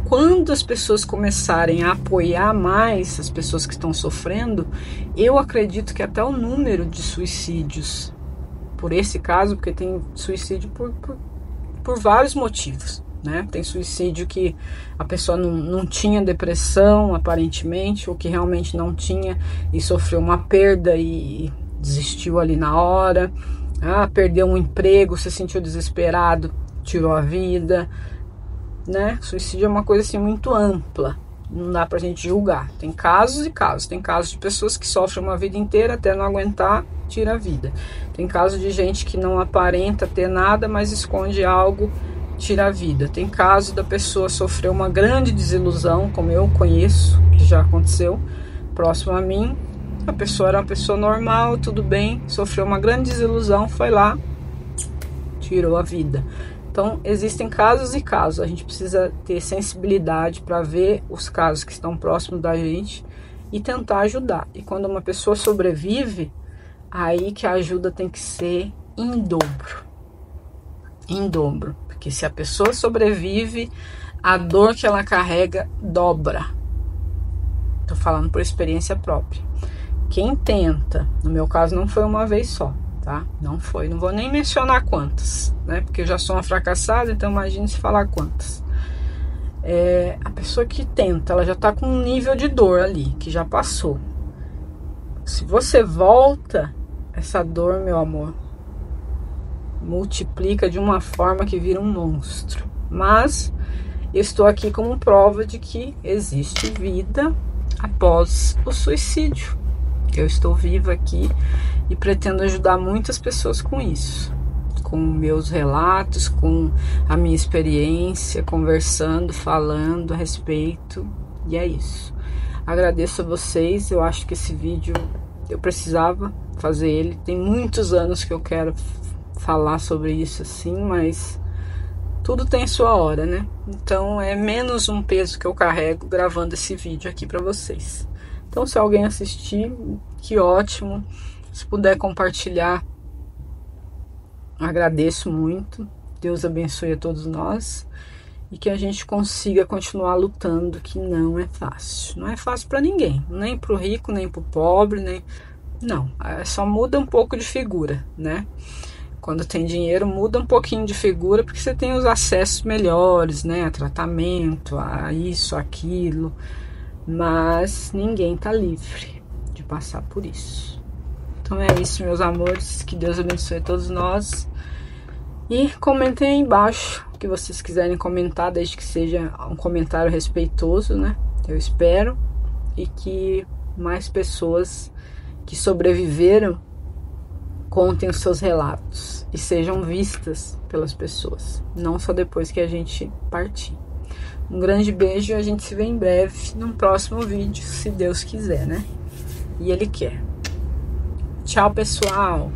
Quando as pessoas começarem a apoiar mais as pessoas que estão sofrendo, eu acredito que até o número de suicídios, por esse caso, porque tem suicídio por vários motivos, né? Tem suicídio que a pessoa não tinha depressão, aparentemente, ou que realmente não tinha e sofreu uma perda e desistiu ali na hora. Perdeu um emprego, se sentiu desesperado, tirou a vida. Né? Suicídio é uma coisa assim muito ampla, não dá pra gente julgar. Tem casos e casos. Tem casos de pessoas que sofrem uma vida inteira até não aguentar, tira a vida. Tem casos de gente que não aparenta ter nada, mas esconde algo, tira a vida. Tem caso da pessoa sofrer uma grande desilusão, como eu conheço, que já aconteceu próximo a mim. A pessoa era uma pessoa normal, tudo bem, sofreu uma grande desilusão, foi lá, tirou a vida. Então, existem casos e casos. A gente precisa ter sensibilidade para ver os casos que estão próximos da gente e tentar ajudar. E quando uma pessoa sobrevive, aí que a ajuda tem que ser em dobro. Em dobro. Porque se a pessoa sobrevive, a dor que ela carrega dobra. Tô falando por experiência própria. Quem tenta, no meu caso não foi uma vez só. Tá? Não foi, não vou nem mencionar quantas, né? Porque eu já sou uma fracassada, então imagine se falar quantas. A pessoa que tenta, ela já tá com um nível de dor ali, que já passou. Se você volta, essa dor, meu amor, multiplica de uma forma que vira um monstro. Mas eu estou aqui como prova de que existe vida após o suicídio. Eu estou viva aqui e pretendo ajudar muitas pessoas com isso, com meus relatos, com a minha experiência, conversando, falando a respeito, e é isso. Agradeço a vocês, eu acho que esse vídeo eu precisava fazer ele, tem muitos anos que eu quero falar sobre isso assim, mas tudo tem sua hora, né? Então é menos um peso que eu carrego gravando esse vídeo aqui para vocês. Então se alguém assistir, que ótimo. Se puder compartilhar, agradeço muito. Deus abençoe a todos nós e que a gente consiga continuar lutando, que não é fácil. Não é fácil para ninguém, nem para o rico, nem para o pobre, nem... Não, só muda um pouco de figura, né? Quando tem dinheiro, muda um pouquinho de figura, porque você tem os acessos melhores, né? A tratamento, a isso, aquilo. Mas ninguém tá livre de passar por isso. Então é isso, meus amores. Que Deus abençoe a todos nós. E comentem aí embaixo o que vocês quiserem comentar, desde que seja um comentário respeitoso, né? Eu espero. E que mais pessoas que sobreviveram contem os seus relatos e sejam vistas pelas pessoas, não só depois que a gente partir. Um grande beijo e a gente se vê em breve num próximo vídeo, se Deus quiser, né? E Ele quer. Tchau, pessoal!